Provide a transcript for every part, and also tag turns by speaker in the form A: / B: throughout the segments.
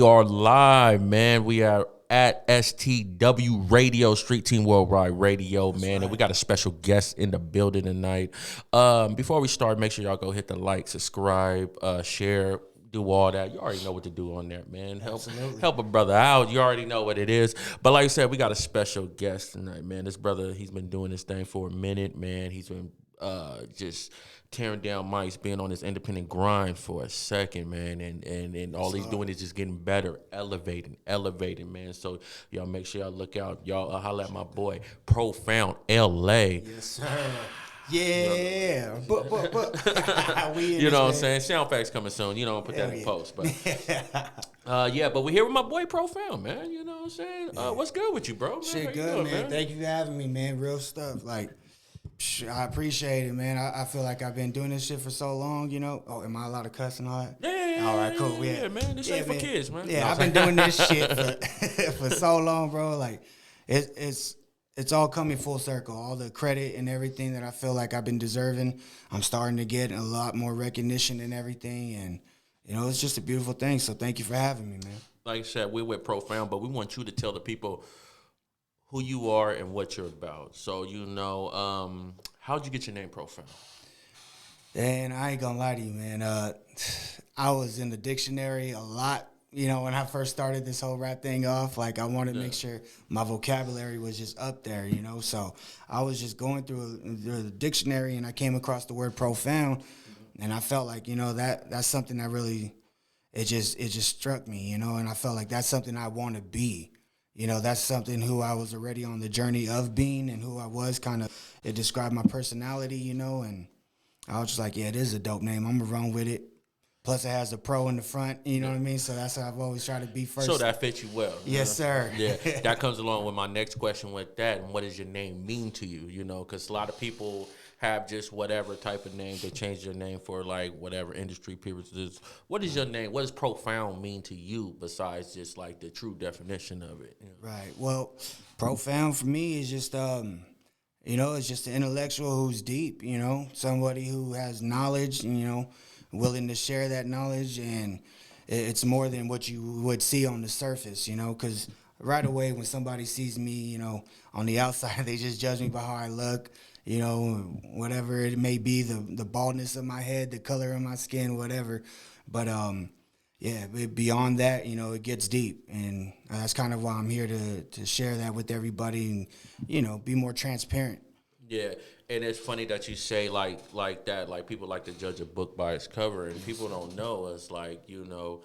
A: are live, man. We are at STW Radio, Street Team Worldwide Radio, man. Right. And we got a special guest in the building tonight. Before we start, make sure y'all go hit the like, subscribe, share, do all that. You already know what to do on there, man. Help a brother out. You already know what it is. But like I said, we got a special guest tonight, man. This brother, he's been doing this thing for a minute, man. He's been just tearing down mics, being on this independent grind for a second, man, and all he's doing is just getting better, elevating, man. So y'all make sure y'all look out. Y'all holla at my boy, Proufound, LA.
B: Yes, sir. Yeah, but we
A: you know what I'm saying? Sound facts coming soon. You know, put that in post. But but we're here with my boy Proufound, man. You know what I'm saying? What's good with you, bro? Man?
B: Shit good, man. Thank you for having me, man. Real stuff. Like, I appreciate it, man. I feel like I've been doing this shit for so long, you know. Oh, am I allowed to cuss and all that?
A: Yeah.
B: All right, cool.
A: Yeah, man. This ain't for kids, man.
B: Yeah, I've been doing this shit for so long, bro. Like, it's all coming full circle. All the credit and everything that I feel like I've been deserving, I'm starting to get a lot more recognition and everything. And, you know, it's just a beautiful thing. So thank you for having me, man.
A: Like I said, we're with Proufound, but we want you to tell the people who you are and what you're about. So, you know, how'd you get your name Proufound?
B: And I ain't gonna lie to you, man. I was in the dictionary a lot, you know, when I first started this whole rap thing off. Like, I wanted to make sure my vocabulary was just up there, you know. So I was just going through the dictionary, and I came across the word profound, and I felt like, you know, that's something that really, it just struck me, you know, and I felt like that's something I want to be. You know, that's something who I was already on the journey of being, and who I was kind of, it described my personality, you know, and I was just like, yeah, it is a dope name. I'm going to run with it. Plus, it has the pro in the front, you know what I mean? So that's how I've always tried to be first.
A: So that fits you well.
B: Yes, sir.
A: Yeah, that comes along with my next question with that. And what does your name mean to you? You know, because a lot of people have just whatever type of name. They change their name for, like, whatever industry period it is. What is your name? What does Proufound mean to you besides just, like, the true definition of it? You know?
B: Right. Well, Proufound for me is just, you know, it's just an intellectual who's deep, you know, somebody who has knowledge, you know, willing to share that knowledge, and it's more than what you would see on the surface, you know, because right away when somebody sees me, you know, on the outside, they just judge me by how I look, you know, whatever it may be, the baldness of my head, the color of my skin, whatever. But, yeah, beyond that, you know, it gets deep, and that's kind of why I'm here to share that with everybody and, you know, be more transparent.
A: Yeah, and it's funny that you say like that. Like, people like to judge a book by its cover, and people don't know. It's like, you know,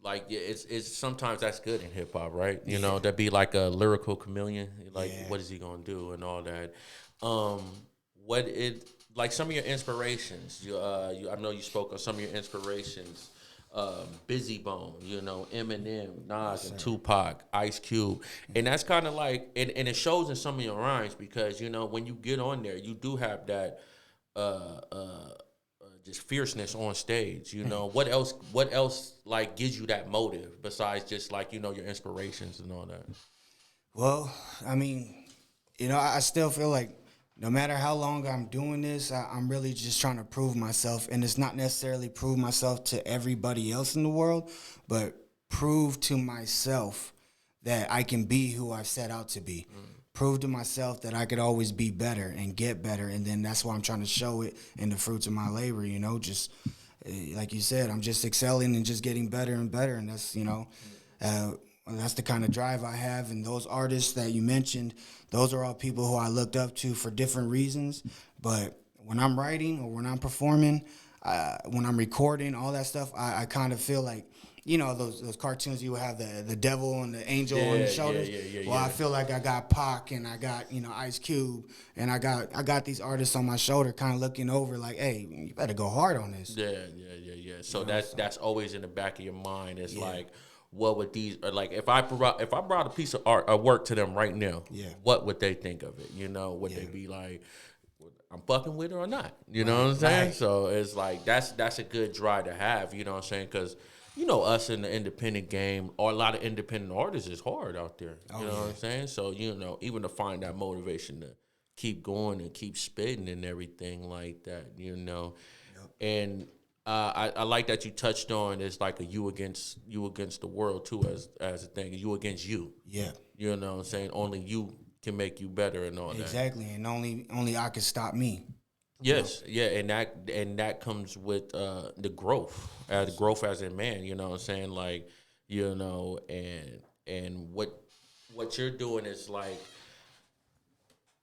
A: like, it's sometimes that's good in hip hop, right? You know, that be like a lyrical chameleon. Like, what is he gonna do and all that? Like some of your inspirations. I know you spoke on some of your inspirations. Busy Bone, you know, Eminem, Nas, and Tupac, Ice Cube, and that's kind of like, and it shows in some of your rhymes, because, you know, when you get on there, you do have that just fierceness on stage. You know, what else like gives you that motive besides just, like, you know, your inspirations and all that?
B: Well, I mean, you know, I still feel like no matter how long I'm doing this, I'm really just trying to prove myself. And it's not necessarily prove myself to everybody else in the world, but prove to myself that I can be who I've set out to be. Prove to myself that I could always be better and get better. And then that's why I'm trying to show it in the fruits of my labor, you know, just like you said, I'm just excelling and just getting better and better. And that's, you know, that's the kind of drive I have. And those artists that you mentioned, those are all people who I looked up to for different reasons. But when I'm writing or when I'm performing, when I'm recording, all that stuff, I kind of feel like, you know, those cartoons, you have the devil and the angel on the shoulders. Well, I feel like I got Pac and I got, you know, Ice Cube, and I got these artists on my shoulder kind of looking over like, hey, you better go hard on this.
A: Yeah. So that's always in the back of your mind. It's like, what would these, like, if I brought a piece of art or work to them right now, what would they think of it? You know, would they be like, I'm fucking with it or not? You know what I'm saying? Right. So it's like, that's a good drive to have, you know what I'm saying? Because, you know, us in the independent game, or a lot of independent artists, is hard out there. You know what I'm saying? So, you know, even to find that motivation to keep going and keep spitting and everything like that, you know. And I like that you touched on it's like a you against the world too as a thing. You against you.
B: Yeah.
A: You know what I'm saying? Only you can make you better and all that.
B: Exactly. And only I can stop me.
A: Yes, yeah, and that comes with the growth, as a man. You know what I'm saying? Like, you know, and what you're doing is like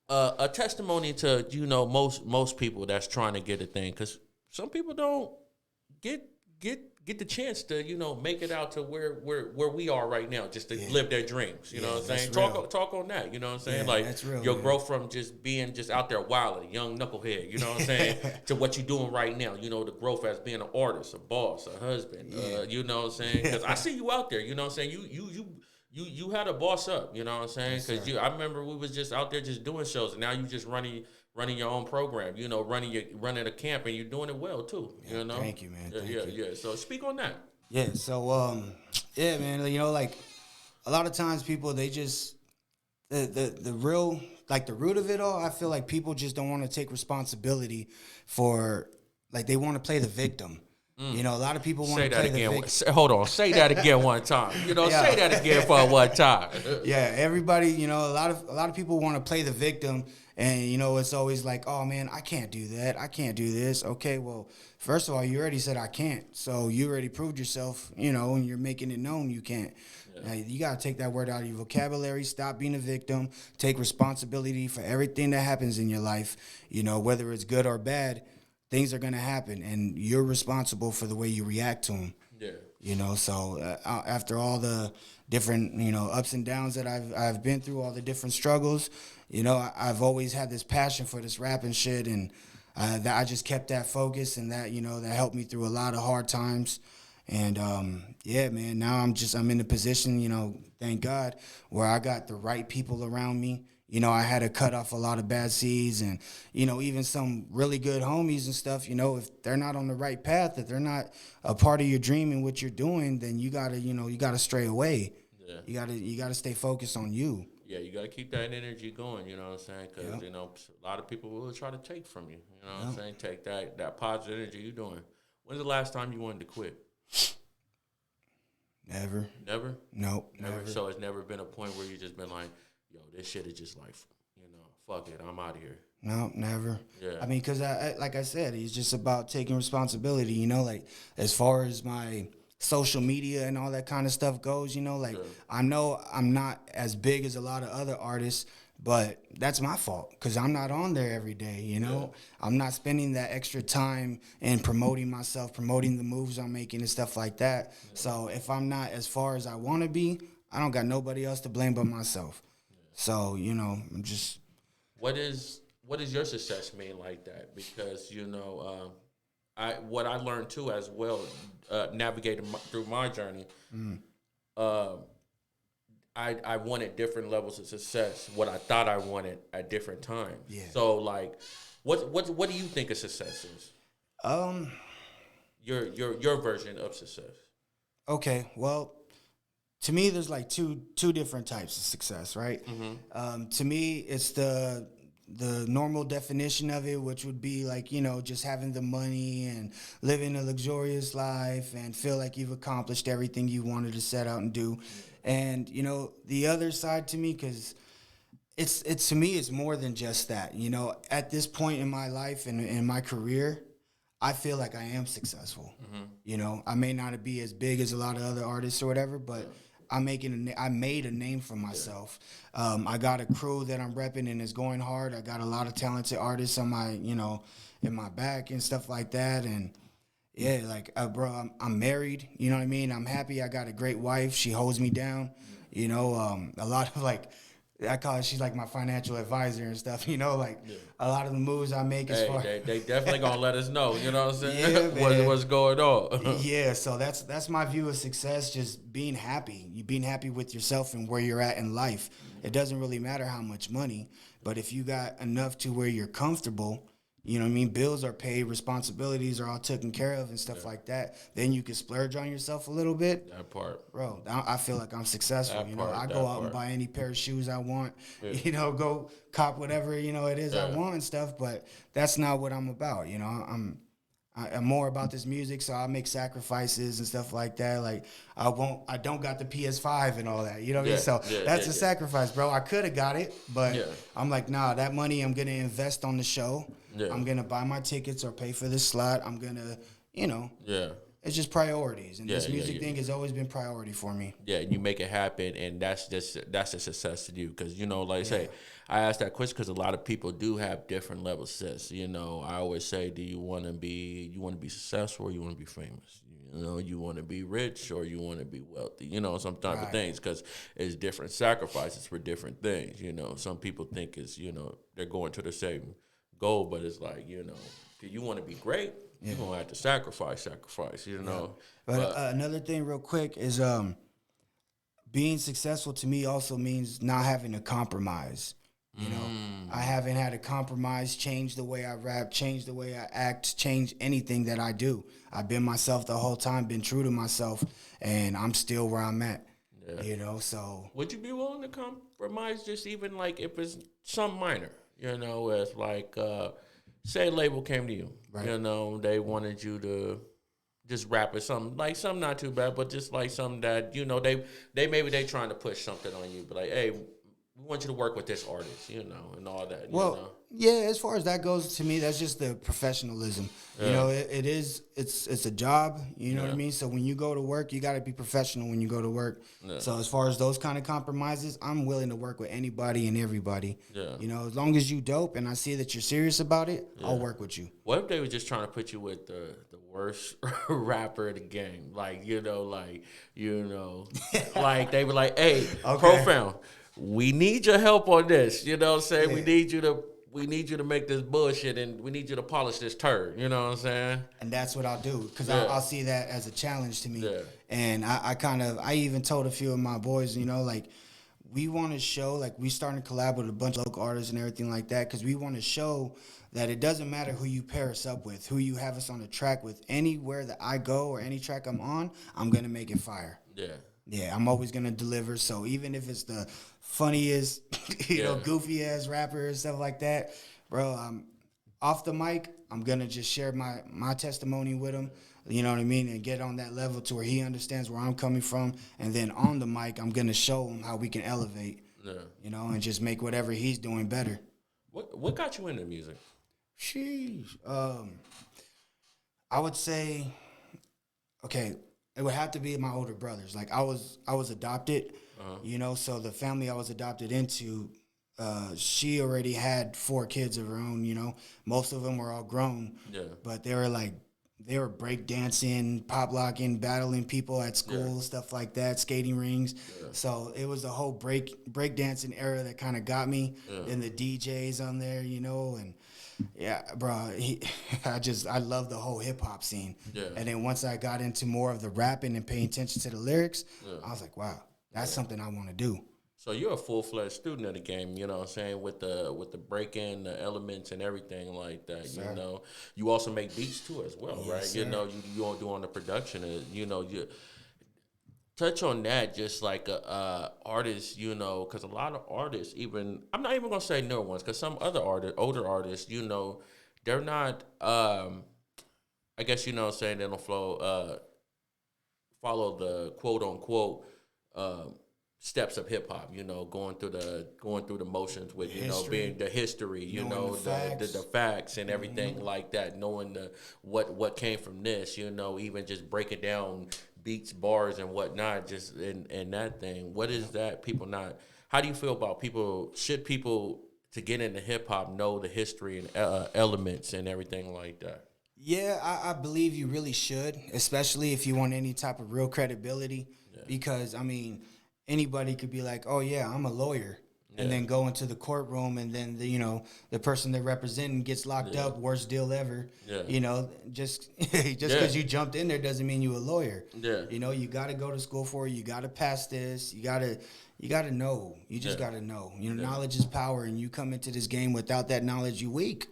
A: a testimony to most people that's trying to get a thing, because some people don't get the chance to make it out to where we are right now, just to live their dreams. You know what I'm saying? Talk on that. You know what I'm saying?
B: Yeah,
A: like
B: that's real,
A: your
B: man.
A: growth from just being just out there wilding, young knucklehead. You know what I'm saying? To what you're doing right now. You know, the growth as being an artist, a boss, a husband. You know what I'm saying? Because I see you out there. You know what I'm saying? You had a boss up. You know what I'm saying? Because I remember we was just out there just doing shows, and now you just running your own program, running a camp, and you're doing it well too.
B: Yeah,
A: you know.
B: thank you, man. Thank you.
A: Yeah. So speak on that.
B: Yeah. So yeah, man. Like a lot of times people they just the real like the root of it all. I feel like people just don't want to take responsibility for like they want to play the victim. You know, a lot of people want to play the victim.
A: Hold on, say that again one time. Say that again for one time.
B: Yeah, everybody, a lot of people want to play the victim, and it's always like, oh man, I can't do that, I can't do this. Okay, well, first of all, you already said I can't, so you already proved yourself, and you're making it known you can't. Now, you gotta take that word out of your vocabulary. Stop being a victim. Take responsibility for everything that happens in your life. Whether it's good or bad. Things are going to happen, and you're responsible for the way you react to them. Yeah. So after all the different, ups and downs that I've been through, all the different struggles, I've always had this passion for this rap and shit, and that I just kept that focus, and that, that helped me through a lot of hard times. And, yeah, man, now I'm in a position, thank God, where I got the right people around me. I had to cut off a lot of bad seeds, and, even some really good homies and stuff, if they're not on the right path, if they're not a part of your dream and what you're doing, then you gotta stray away. Yeah. You gotta stay focused on you.
A: Yeah, you gotta keep that energy going, you know what I'm saying? Because, a lot of people will try to take from you, you know what I'm saying? Take that positive energy you're doing. When's the last time you wanted to quit?
B: Never.
A: Never?
B: Nope, never.
A: So it's never been a point where you just been like, yo, this shit is just like, fuck it, I'm out of here.
B: No, never.
A: Yeah.
B: I mean, because like I said, it's just about taking responsibility, like as far as my social media and all that kind of stuff goes, I know I'm not as big as a lot of other artists, but that's my fault because I'm not on there every day, I'm not spending that extra time in promoting myself, promoting the moves I'm making and stuff like that. Yeah. So if I'm not as far as I want to be, I don't got nobody else to blame but myself. Yeah. So, I'm just...
A: What is your success mean like that? Because, what I learned too as well, navigating through my journey, I wanted different levels of success, what I thought I wanted at different times. Yeah. So, like, what do you think of success is? Your version of success.
B: Okay, well, to me, there's like two different types of success, right? Mm-hmm. To me, it's the normal definition of it, which would be like, just having the money and living a luxurious life and feel like you've accomplished everything you wanted to set out and do. And, the other side to me, because it's to me, it's more than just that. At this point in my life and in my career, I feel like I am successful. Mm-hmm. I may not be as big as a lot of other artists or whatever, but I made a name for myself. I got a crew that I'm repping and is going hard. I got a lot of talented artists on my, in my back and stuff like that. And yeah, like, bro, I'm married. You know what I mean? I'm happy. I got a great wife. She holds me down. A lot of like, I call it, she's like my financial advisor and stuff, a lot of the moves I make as far...
A: They definitely gonna let us know, you know what I'm saying? Yeah, what's going on.
B: Yeah, so that's my view of success, just being happy. You being happy with yourself and where you're at in life. It doesn't really matter how much money, but if you got enough to where you're comfortable, you know what I mean? Bills are paid, responsibilities are all taken care of and stuff like that. Then you can splurge on yourself a little bit.
A: That part.
B: Bro, I feel like I'm successful. I go out and buy any pair of shoes I want, go cop whatever, it is I want and stuff, but that's not what I'm about. I'm more about this music, so I make sacrifices and stuff like that. Like I don't got the PS5 and all that. You know what I mean? So that's a sacrifice, bro. I could have got it, but I'm like, nah, that money I'm gonna invest on the show. Yeah. I'm gonna buy my tickets or pay for the slot. I'm gonna, it's just priorities, and this music thing has always been priority for me.
A: Yeah, and you make it happen, and that's a success to you. Because like I say, I asked that question because a lot of people do have different levels of success. I always say, do you want to be successful or you want to be famous? You want to be rich or you want to be wealthy? Some type of things, because it's different sacrifices for different things. Some people think it's they're going to the same goal, but it's like if you want to be great. You're going to have to sacrifice,
B: But another thing real quick is being successful to me also means not having to compromise. I haven't had to compromise, change the way I rap, change the way I act, change anything that I do. I've been myself the whole time, been true to myself, and I'm still where I'm at. So.
A: Would you be willing to compromise just even like if it's some minor, as like... say a label came to you, right. They wanted you to just rap or something not too bad, but just like something that, they maybe they trying to push something on you, but like, hey, we want you to work with this artist, and all that.
B: Well, yeah, as far as that goes, to me, that's just the professionalism. Yeah. It's a job, you know what I mean? So when you go to work, you got to be professional when you go to work. Yeah. So as far as those kind of compromises, I'm willing to work with anybody and everybody. Yeah. As long as you dope and I see that you're serious about it, I'll work with you.
A: What if they were just trying to put you with the worst rapper in the game? Like they were like, hey, Proufound, we need your help on this. You know what I'm saying? Yeah. We need you to make this bullshit, and we need you to polish this turd. You know what I'm saying?
B: And that's what I'll do, because I'll see that as a challenge to me. Yeah. And I even told a few of my boys, we want to show, like, we starting to collab with a bunch of local artists and everything like that, because we want to show that it doesn't matter who you pair us up with, who you have us on a track with. Anywhere that I go or any track I'm on, I'm going to make it fire. Yeah. Yeah, I'm always going to deliver. So even if it's the funniest, goofy ass rapper and stuff like that, bro, I'm off the mic, I'm going to just share my testimony with him, you know what I mean, and get on that level to where he understands where I'm coming from. And then on the mic, I'm going to show him how we can elevate, and just make whatever he's doing better.
A: What got you into music?
B: Sheesh. I would say, it would have to be my older brothers. Like I was adopted, so the family I was adopted into, she already had 4 kids of her own, most of them were all grown, but they were break dancing, pop locking, battling people at school, stuff like that, skating rings. Yeah. So it was the whole break dancing era that kind of got me, and the DJs on there, and yeah, bro, I love the whole hip hop scene. Yeah. And then once I got into more of the rapping and paying attention to the lyrics, I was like, wow, that's something I want to do.
A: So you're a full-flegged student of the game, you know what I'm saying, with the break-in, the elements and everything like that, sir. You also make beats too as well, right? Sir. You don't do on the production, you touch on that, just like artists, because a lot of artists, even, I'm not even going to say newer ones, because some other older artists, they're not, I guess, saying they don't follow the quote-unquote steps of hip-hop, going through the motions with, being the history, the facts and everything like that, knowing what came from this, even just breaking down beats, bars, and whatnot, just in that thing. What is that? How do you feel about should people to get into hip-hop know the history and elements and everything like that?
B: Yeah, I believe you really should, especially if you want any type of real credibility, because, anybody could be like, oh, yeah, I'm a lawyer, and then go into the courtroom, and then, the person they're representing gets locked up, worst deal ever. Yeah. Just because you jumped in there doesn't mean you a lawyer. Yeah. You got to go to school for it. You got to pass this. You got to know. You just got to know. Knowledge is power, and you come into this game without that knowledge, you weak.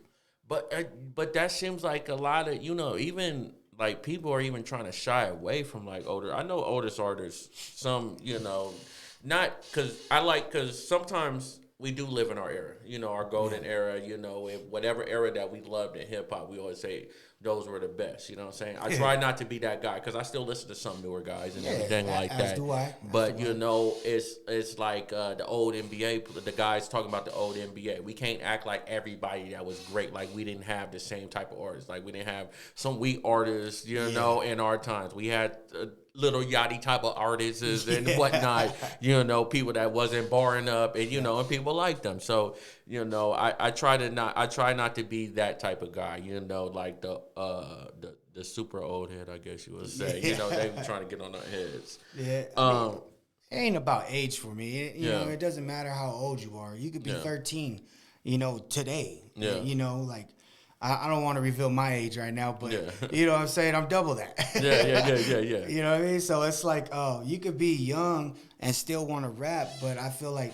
A: But that seems like a lot of, even like people are even trying to shy away from like older. I know oldest artists, some, not because sometimes we do live in our era, our golden era, in whatever era that we loved in hip hop. We always say those were the best. You know what I'm saying? I try not to be that guy because I still listen to some newer guys and everything like
B: as
A: that.
B: do I.
A: But you know, it's like the old NBA, the guys talking about the old NBA. We can't act like everybody that was great. Like we didn't have the same type of artists. Like we didn't have some weak artists, you know, in our times. We had little yachty type of artists and whatnot, you know, people that wasn't barring up and, you know, and people like them. So, you know, I try not to be that type of guy, you know, like the super old head, I guess you would say. You know, they were trying to get on our heads.
B: Yeah. I mean, it ain't about age for me. You know, it doesn't matter how old you are. You could be 13, you know, today. Yeah. You know, like, I don't want to reveal my age right now, but you know what I'm saying? I'm double that.
A: Yeah.
B: You know what I mean? So it's like, oh, you could be young and still want to rap, but I feel like,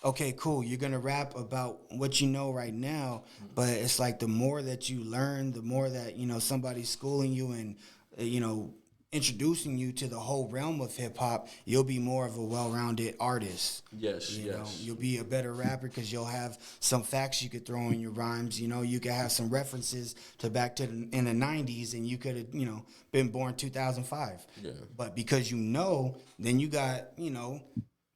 B: okay, cool, you're going to rap about what you know right now, but it's like the more that you learn, the more that, you know, somebody's schooling you and, you know, introducing you to the whole realm of hip-hop, you'll be more of a well-rounded artist.
A: Yes.
B: You know, you'll be a better rapper because you'll have some facts you could throw in your rhymes. You know, you could have some references to back to in the 90s, and you could have, you know, been born 2005. Yeah. But because you know, then you got, you know,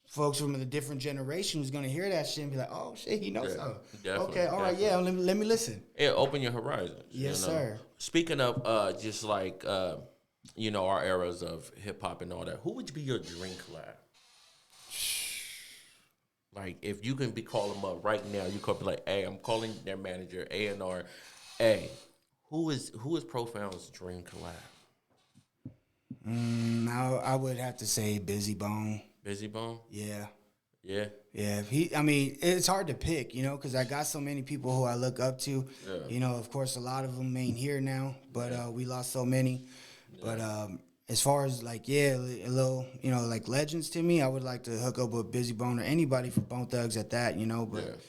B: folks from the different generations going to hear that shit and be like, oh, shit, he knows something. Okay, all right, let me listen.
A: Yeah, open your horizons.
B: Yes,
A: you know?
B: Sir.
A: Speaking of just like... you know, our eras of hip-hop and all that, who would be your dream collab? Like, if you can call them up right now, you could be like, hey, I'm calling their manager, A&R. Hey, who is Proofound's dream collab?
B: I would have to say Busy Bone.
A: Busy Bone?
B: Yeah.
A: Yeah.
B: I mean, it's hard to pick, you know, because I got so many people who I look up to. Yeah. You know, of course, a lot of them ain't here now, but we lost so many. But as far as like, a little, you know, like legends to me, I would like to hook up with Busy Bone or anybody from Bone Thugs at that, you know. But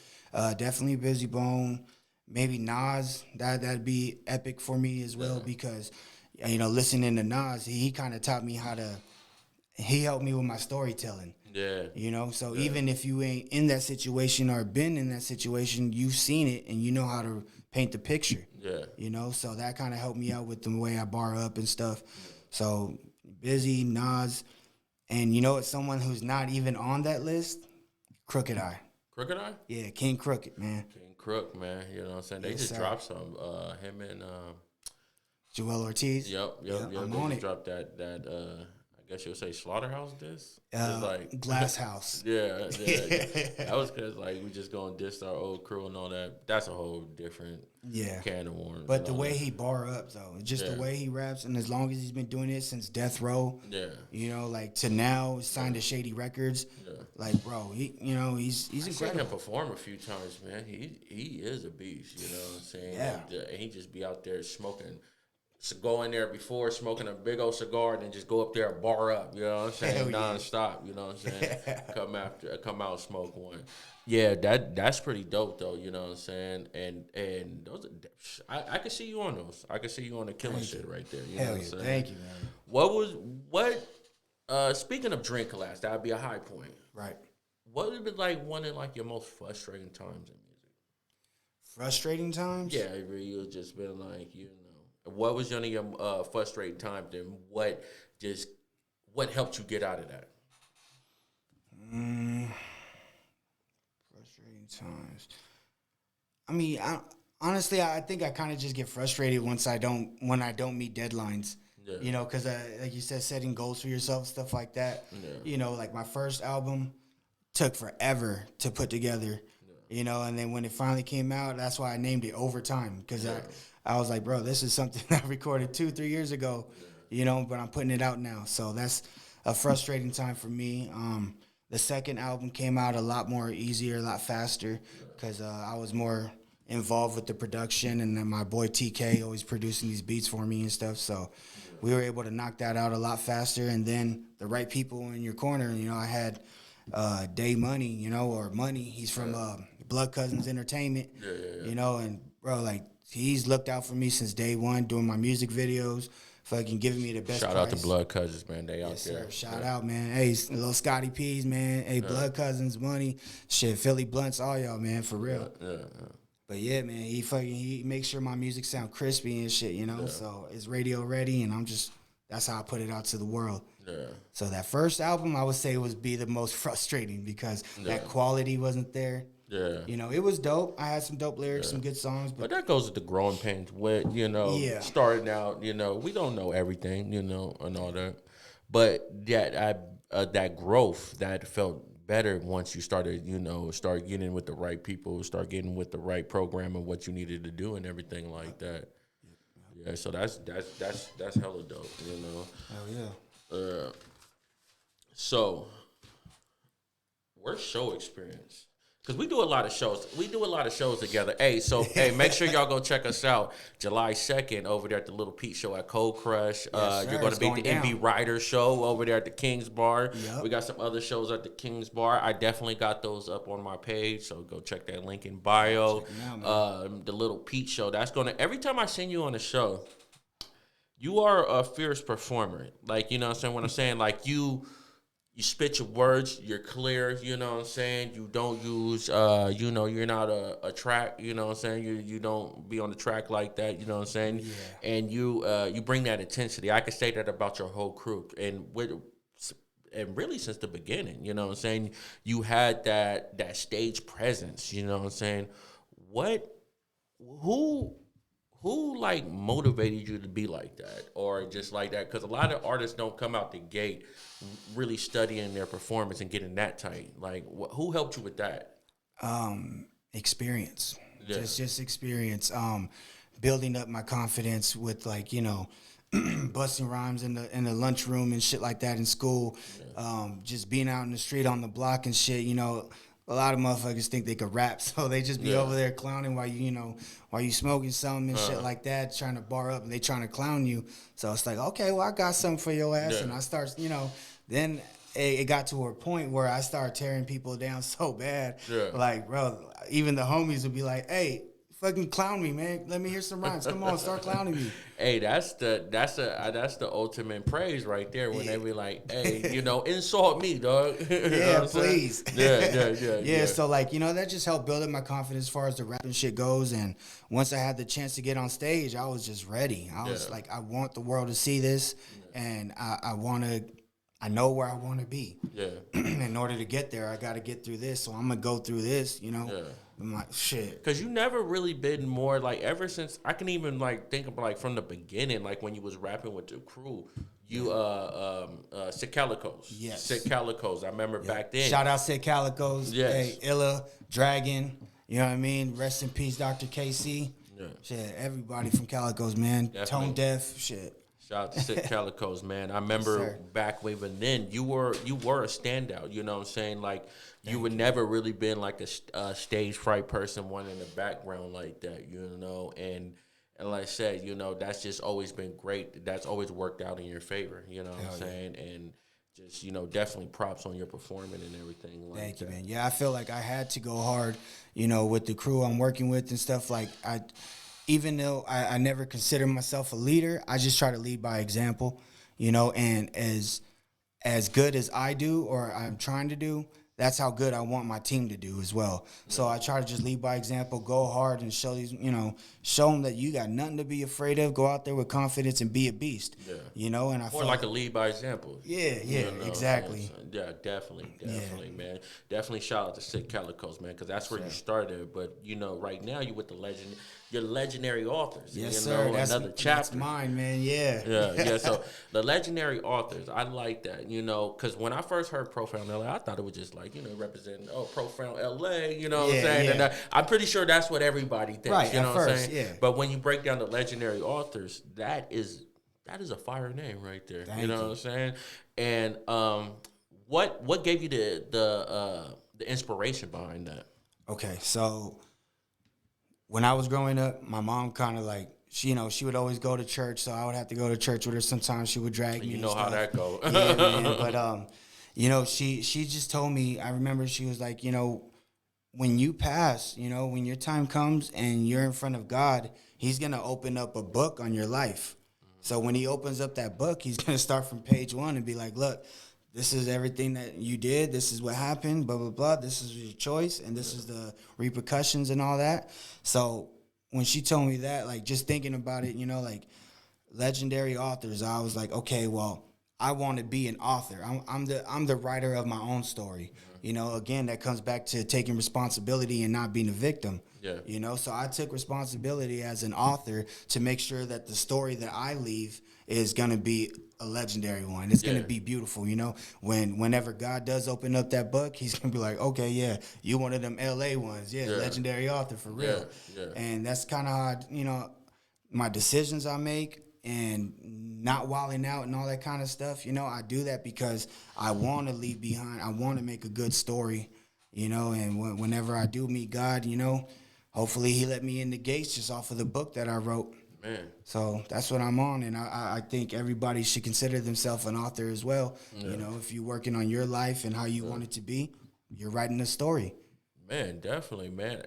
B: definitely Busy Bone, maybe Nas. That'd be epic for me as well because, you know, listening to Nas, he kind of taught me he helped me with my storytelling. Yeah. You know, so even if you ain't in that situation or been in that situation, you've seen it and you know how to paint the picture. Yeah. You know, so that kind of helped me out with the way I bar up and stuff. So Busy, Nas, and you know it's someone who's not even on that list? Crooked Eye.
A: Crooked Eye?
B: Yeah, King Crooked, man.
A: King Crook, man. You know what I'm saying? They just dropped some, him and
B: Joel Ortiz.
A: Yep.
B: I'm
A: they
B: on
A: just
B: it.
A: dropped that I guess you'll say Slaughterhouse diss?
B: Like Glass House.
A: Yeah. That was because like we just going to diss our old crew and all that. That's a whole different can of worms.
B: But the way he bar up though, just the way he raps, and as long as he's been doing it since Death Row, you know, like to now signed to Shady Records, like bro, he's incredible.
A: Seen him perform a few times, man. He is a beast, you know what I'm saying? Yeah. And he just be out there smoking. So go in there before smoking a big old cigar and then just go up there and bar up, you know what I'm saying? Non-stop, you know what I'm saying? come out, smoke one. Yeah, that's pretty dope though, you know what I'm saying? And those I can see you on those. I can see you on the killing shit right there. You know what I'm saying?
B: Thank you, man.
A: Speaking of drink collapse, that would be a high point.
B: Right.
A: What would be like one of like your most frustrating times in music?
B: Frustrating times?
A: Yeah, where you've just been like, you know. What was one of your frustrating times, and what helped you get out of that?
B: Frustrating times. I mean, honestly, I think I kind of just get frustrated when I don't meet deadlines. Yeah. You know, because like you said, setting goals for yourself, stuff like that. Yeah. You know, like my first album took forever to put together. Yeah. You know, and then when it finally came out, that's why I named it Overtime because I was like, bro, this is something I recorded 2-3 years ago, you know, but I'm putting it out now. So that's a frustrating time for me. The second album came out a lot more easier, a lot faster because I was more involved with the production, and then my boy TK always producing these beats for me and stuff. So we were able to knock that out a lot faster, and then the right people in your corner. You know, I had Day Money, you know, or Money. He's from Blood Cousins Entertainment, you know, and bro, like, he's looked out for me since day one, doing my music videos, fucking giving me the best
A: Shout
B: price.
A: out to Blood Cousins, man. They out there.
B: Sir. Shout out, man. Hey, little Scotty P's, man. Hey, Blood Cousins, Money. Shit, Philly Blunts, all y'all, man, for real.
A: Yeah.
B: But yeah, man, he makes sure my music sound crispy and shit, you know. So it's radio ready, and that's how I put it out to the world.
A: Yeah.
B: So that first album, I would say, be the most frustrating because that quality wasn't there.
A: Yeah.
B: You know, it was dope. I had some dope lyrics, some good songs.
A: But that goes with the growing pains with, starting out, we don't know everything, and all that. But that growth, that felt better once you started, start getting with the right people, start getting with the right program and what you needed to do and everything like that. Yeah, so that's hella dope,
B: Hell yeah.
A: So, where's show experience? Because we do a lot of shows. We do a lot of shows together. Hey, make sure y'all go check us out July 2nd over there at the Little Pete Show at Cold Crush. You're going to be at the MB Writer Show over there at the King's Bar. Yep. We got some other shows at the King's Bar. I definitely got those up on my page, so go check that link in bio. The Little Pete Show. That's going to, every time I send you on a show, you are a fierce performer. Like, you know what I'm saying? When I'm saying, like, you spit your words, you're clear, you know what I'm saying? You don't use, you're not a track, you know what I'm saying? You don't be on the track like that, you know what I'm saying? Yeah. And you bring that intensity. I could say that about your whole crew. And really since the beginning, you know what I'm saying? You had that stage presence, you know what I'm saying? Who like motivated you to be like that or just like that? Because a lot of artists don't come out the gate really studying their performance and getting that tight. Like, who helped you with that?
B: Experience. Yeah. Just experience. Building up my confidence with busting rhymes in the lunchroom and shit like that in school. Yeah. Just being out in the street on the block and shit. A lot of motherfuckers think they could rap, so they just be over there clowning while you smoking something and shit like that, trying to bar up, and they trying to clown you. So it's like, okay, well, I got something for your ass, and I start, then it got to a point where I started tearing people down so bad, like, bro, even the homies would be like, hey, fucking clown me, man. Let me hear some rhymes. Come on, start clowning me.
A: Hey, that's the ultimate praise right there when they be like, hey, insult me, dog.
B: Yeah, please.
A: Yeah.
B: So that just helped build up my confidence as far as the rapping shit goes. And once I had the chance to get on stage, I was just ready. I was like, I want the world to see this, and I know where I want to be. Yeah. In order to get there, I got to get through this. So I'm gonna go through this. Yeah. I'm like, shit.
A: Cause you never really been more like ever since I can even think of from the beginning, like when you was rapping with the crew, you Sick Calicos.
B: Yes.
A: Sick Calicos. I remember back then.
B: Shout out Sick Calicos.
A: Yes.
B: Hey, Illa, Dragon. You know what I mean? Rest in peace, Dr. KC. Yeah. Shit, everybody from Calicos, man. Definitely. Tone Deaf. Shit.
A: Shout out to Sick Calicos, man. I remember back even then, you were a standout. You know what I'm saying? Like, you would never really been like a stage fright person, one in the background like that, And like I said, that's just always been great. That's always worked out in your favor. You know what I'm saying? And just definitely props on your performing and everything. Like
B: Thank you, man. Yeah, I feel like I had to go hard, with the crew I'm working with and stuff. Like even though I never consider myself a leader, I just try to lead by example, and as good as I do or I'm trying to do, that's how good I want my team to do as well. Yeah. So I try to just lead by example, go hard and show show them that you got nothing to be afraid of. Go out there with confidence and be a beast. Yeah. And I
A: more like a lead by example.
B: Yeah, exactly.
A: Yeah, definitely, man. Definitely shout out to Sick Calicos, man, because that's where you started. But right now you with the legend. Your legendary authors.
B: Yes, sir. That's
A: another chapter.
B: That's mine, man. Yeah.
A: Yeah. So the legendary authors, I like that, because when I first heard Proufound LA, I thought it was just like, representing, Proufound LA, you know what I'm saying? Yeah. And I'm pretty sure that's what everybody thinks,
B: right,
A: you know what I'm saying?
B: Yeah.
A: But when you break down the legendary authors, that is a fire name right there.
B: Thank
A: you know what I'm saying? And what gave you the inspiration behind that?
B: Okay, so when I was growing up, my mom kind of she would always go to church, so I would have to go to church with her. Sometimes she would drag me.
A: You know how that goes.
B: Yeah, man. But she just told me. I remember she was like, when you pass, when your time comes and you're in front of God, He's gonna open up a book on your life. So when He opens up that book, He's gonna start from page 1 and be like, look, this is everything that you did. This is what happened, blah, blah, blah. This is your choice, and this is the repercussions and all that. So when she told me that, like, just thinking about it, like, legendary authors, I was like, okay, well, I want to be an author. I'm the writer of my own story. Again, that comes back to taking responsibility and not being a victim.
A: Yeah.
B: So I took responsibility as an author to make sure that the story that I leave is going to be a legendary one. It's going to be beautiful, Whenever God does open up that book, he's going to be like, okay, yeah, you one of them LA ones. Yeah, legendary author for real.
A: Yeah.
B: And that's kind of how, my decisions I make and not wilding out and all that kind of stuff, I do that because I want to leave behind. I want to make a good story, and whenever I do meet God, hopefully he let me in the gates just off of the book that I wrote.
A: Man.
B: So that's what I'm on, and I think everybody should consider themselves an author as well. If you're working on your life and how you want it to be, you're writing a story.
A: Man, definitely, man.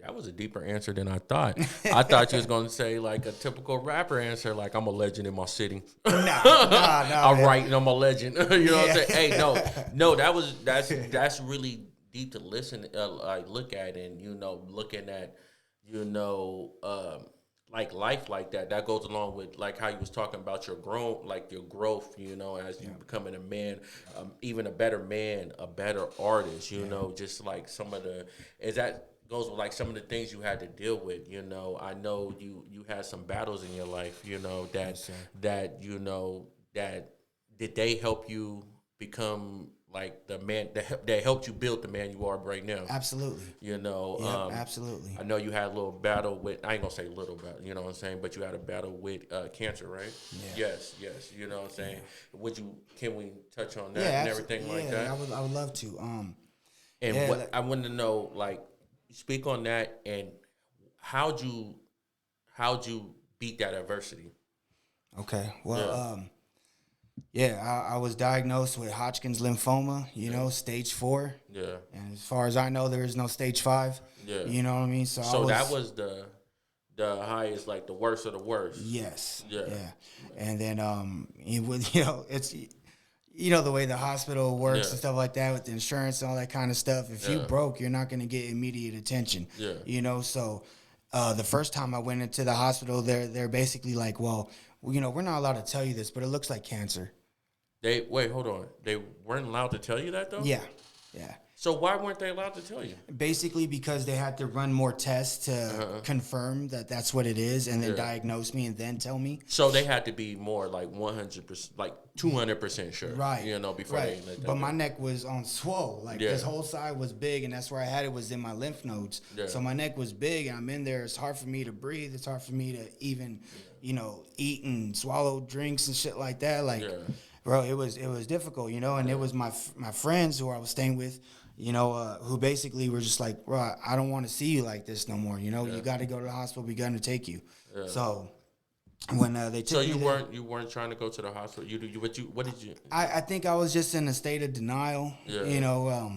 A: That was a deeper answer than I thought. I thought you was going to say like a typical rapper answer, like I'm a legend in my city.
B: Nah,
A: I'm writing, I'm a legend. You know what I'm saying? Hey, no, that's really deep to listen, like look at, and looking at, like life like that. That goes along with like how you was talking about your growth, as you becoming a man, even a better man, a better artist. Just like some of that goes with like some of the things you had to deal with. I know you had some battles in your life. That did they help you become like the man that helped you build the man you are right now?
B: Absolutely. Absolutely.
A: I know you had a little battle with, I ain't gonna say little battle, you know what I'm saying, but you had a battle with cancer, right?
B: Yeah.
A: Yes, you know what I'm saying. Can we touch on that and everything like that?
B: I would love to.
A: I wanted to know, like, speak on that, and how'd you beat that adversity?
B: Okay. Well, I was diagnosed with Hodgkin's lymphoma, stage 4.
A: Yeah.
B: And as far as I know, there is no stage 5.
A: Yeah.
B: You know what I mean?
A: So that was the highest, like the worst of the worst.
B: Yes.
A: Yeah.
B: And then it's the way the hospital works and stuff like that with the insurance and all that kind of stuff. If you broke, you're not going to get immediate attention.
A: Yeah.
B: So the first time I went into the hospital, they're basically like, well, we're not allowed to tell you this, but it looks like cancer.
A: Hold on. They weren't allowed to tell you that though?
B: Yeah.
A: So why weren't they allowed to tell you?
B: Basically because they had to run more tests to confirm that that's what it is, and then diagnose me and then tell me.
A: So they had to be more like 100%, like 200% sure.
B: Right.
A: Before they let that
B: But my neck was on swole. Like this whole side was big, and that's where I had it, was in my lymph nodes. Yeah. So my neck was big, and I'm in there. It's hard for me to breathe. It's hard for me to even, eat and swallow drinks and shit like that. Like, bro, it was difficult, and it was my friends who I was staying with, who basically were just like, bro, I don't want to see you like this no more. You got to go to the hospital. We got to take you. Yeah. So when they took me
A: you weren't trying to go to the hospital. What did you?
B: I think I was just in a state of denial. Yeah.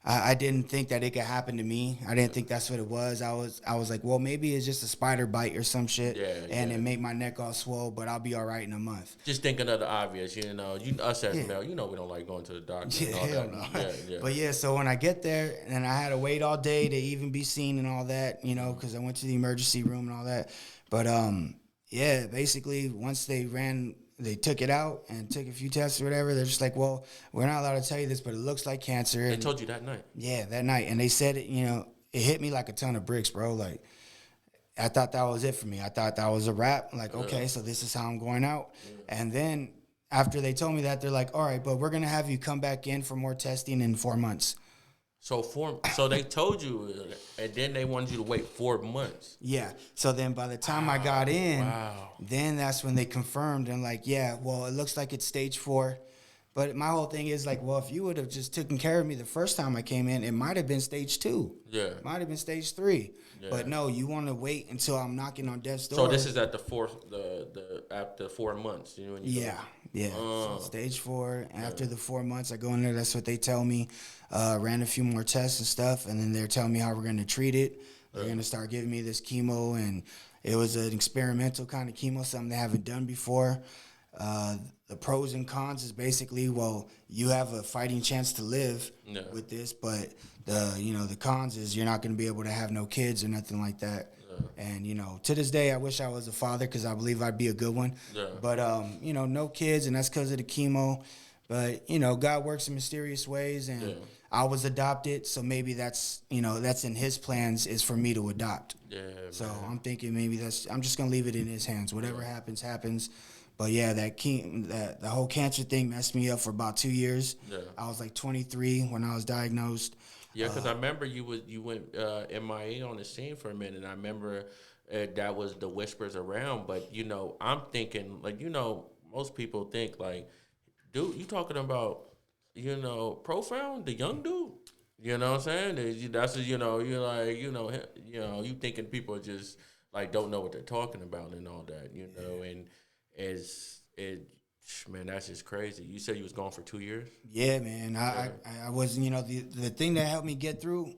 B: I didn't think that it could happen to me. I didn't think that's what it was. I was like, well, maybe it's just a spider bite or some shit, and it made my neck all swole, but I'll be all right in a month.
A: Just thinking of the obvious, us as male, we don't like going to the doctor. And all that.
B: No. But so when I get there, and I had to wait all day to even be seen and all that, because I went to the emergency room and all that. But basically once they took it out and took a few tests or whatever. They're just like, well, we're not allowed to tell you this, but it looks like cancer.
A: They told you that night? Yeah,
B: that night. And they said, it hit me like a ton of bricks, bro. Like, I thought that was it for me. I thought that was a wrap. Like, okay, so this is how I'm going out. And then after they told me that, they're like, all right, but we're going to have you come back in for more testing in 4 months.
A: So they told you, and then they wanted you to wait 4 months.
B: Yeah. So then by the time I got in, then that's when they confirmed and like, well, it looks like it's stage 4. But my whole thing is like, well, if you would have just taken care of me the first time I came in, it might have been stage 2. Yeah. It might have been stage 3. Yeah. But no, you want to wait until I'm knocking on death's door.
A: So this is at the after 4 months.
B: Yeah. So stage 4. After the 4 months, I go in there. That's what they tell me. Ran a few more tests and stuff, and then they're telling me how we're going to treat it. They're going to start giving me this chemo, and it was an experimental kind of chemo, something they haven't done before. The pros and cons is basically, well, you have a fighting chance to live with this, but the cons is you're not going to be able to have no kids or nothing like that. And to this day, I wish I was a father because I believe I'd be a good one. But no kids, and that's because of the chemo. But God works in mysterious ways, and I was adopted, so maybe that's in His plans is for me to adopt. So I'm thinking maybe I'm just gonna leave it in His hands. Whatever happens, happens. But yeah, the whole cancer thing messed me up for about 2 years. I was like 23 when I was diagnosed.
A: Yeah, because I remember you went MIA on the scene for a minute. And I remember that was the whispers around. But I'm thinking like most people think like, dude, you talking about Proufound, the young dude. You know what I'm saying? That's you're like you thinking people just like don't know what they're talking about and all that. And man, that's just crazy. You said you was gone for 2 years.
B: Yeah, man. I was the thing that helped me get through.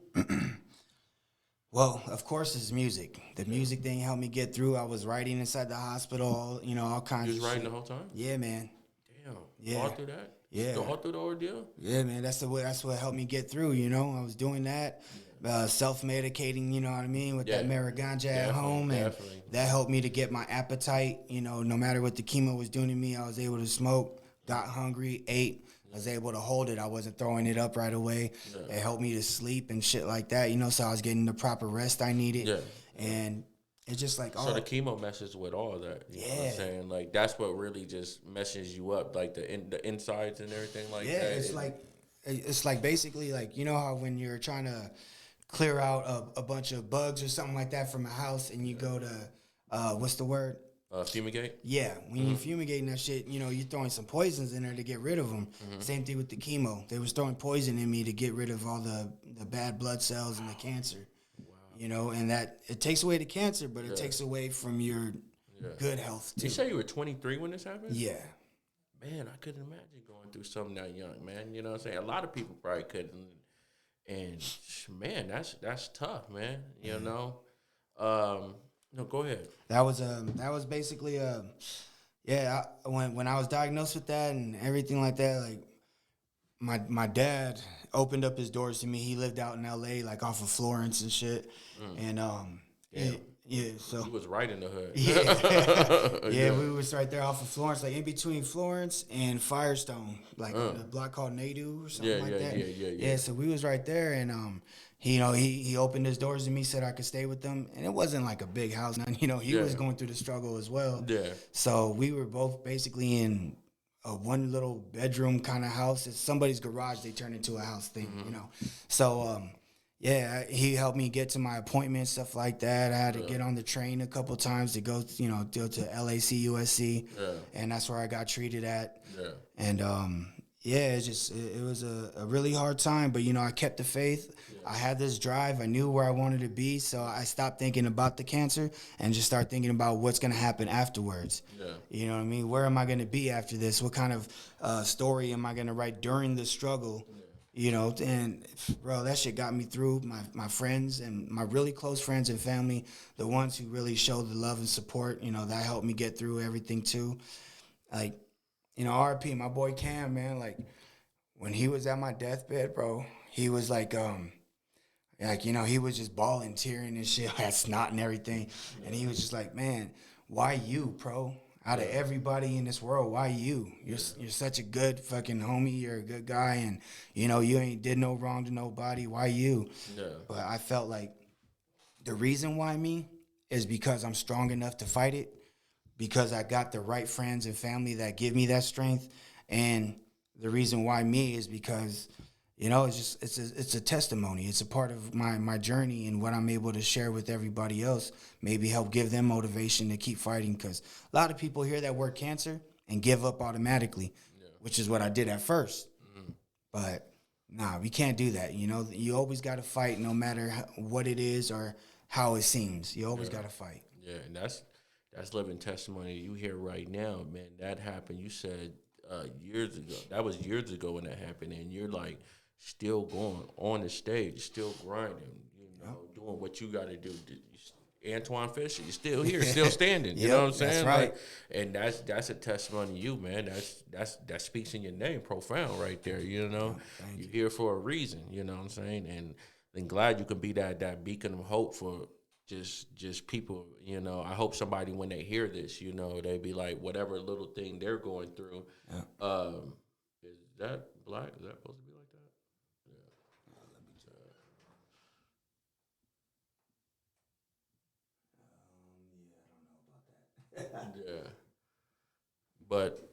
B: Well, of course, is music. The music thing helped me get through. I was writing inside the hospital, all kinds of shit.
A: You was writing the whole time?
B: Yeah, man.
A: Damn.
B: Yeah.
A: All through that?
B: Yeah.
A: All through the ordeal?
B: Yeah, man. That's what helped me get through, I was doing that, self-medicating, you know what I mean, with that Mariganja at home. And that helped me to get my appetite, no matter what the chemo was doing to me, I was able to smoke, got hungry, ate. I was able to hold it. I wasn't throwing it up right away. It helped me to sleep and shit like that, so I was getting the proper rest I needed. And it's just like,
A: so the chemo messes with all that. You know what I'm saying? Like, that's what really just messes you up, like the insides and everything like that.
B: Yeah, it's like basically like, how when you're trying to clear out a bunch of bugs or something like that from a house and you go to, what's the word?
A: Fumigate?
B: Yeah, when you're fumigating that shit, you're throwing some poisons in there to get rid of them. Same thing with the chemo. They was throwing poison in me to get rid of all the bad blood cells and the cancer. Wow. And that it takes away the cancer, but it takes away from your good health too.
A: You say you were 23 when this happened?
B: Yeah.
A: Man, I couldn't imagine going through something that young, man. You know what I'm saying? A lot of people probably couldn't. And man, that's tough, man. No, go ahead.
B: That was basically when I was diagnosed with that and everything like that, like my dad opened up his doors to me. He lived out in LA, like off of Florence and shit. And so
A: he was right in the hood.
B: Yeah, we was right there off of Florence, like in between Florence and Firestone, like a block called Nadu or something like that. Yeah, so we was right there, and he opened his doors to me, said I could stay with them, and it wasn't like a big house. He was going through the struggle as well. Yeah. So we were both basically in a one little bedroom kind of house. It's somebody's garage. They turned into a house thing, So he helped me get to my appointments, stuff like that. I had to get on the train a couple times to go, to LAC, USC, and that's where I got treated at. Yeah. And it was a really hard time, but I kept the faith. I had this drive. I knew where I wanted to be, so I stopped thinking about the cancer and just started thinking about what's going to happen afterwards. Yeah. You know what I mean? Where am I going to be after this? What kind of story am I going to write during the struggle? And bro, that shit got me through. My friends and my really close friends and family, the ones who really showed the love and support, that helped me get through everything too. Like, RP, my boy Cam, man, like when he was at my deathbed, bro, he was like, he was just bawling, tearing and shit, had snot and everything. And he was just like, man, why you, bro? Out of everybody in this world, why you? You're such a good fucking homie. You're a good guy, and you ain't did no wrong to nobody. Why you? Yeah. But I felt like the reason why me is because I'm strong enough to fight it, because I got the right friends and family that give me that strength, and the reason why me is because it's a testimony. It's a part of my journey and what I'm able to share with everybody else. Maybe help give them motivation to keep fighting, because a lot of people hear that word cancer and give up automatically, which is what I did at first. Mm-hmm. But nah, we can't do that. You always got to fight, no matter what it is or how it seems. You always got to fight.
A: Yeah, and that's living testimony you hear right now, man. That happened. You said years ago. That was years ago when that happened, and you're like still going on the stage, still grinding, doing what you got to do. Antoine Fisher, you're still here, still standing. You
B: Yep,
A: know what I'm saying?
B: that's right.
A: Like, and that's a testimony to you, man. That speaks in your name, profound, right there. You know, you're here for a reason. You know what I'm saying? And glad you can be that beacon of hope for just people. You know, I hope somebody when they hear this, you know, they be like, whatever little thing they're going through. Yeah. Is that black? Is that supposed to be like that? Yeah, but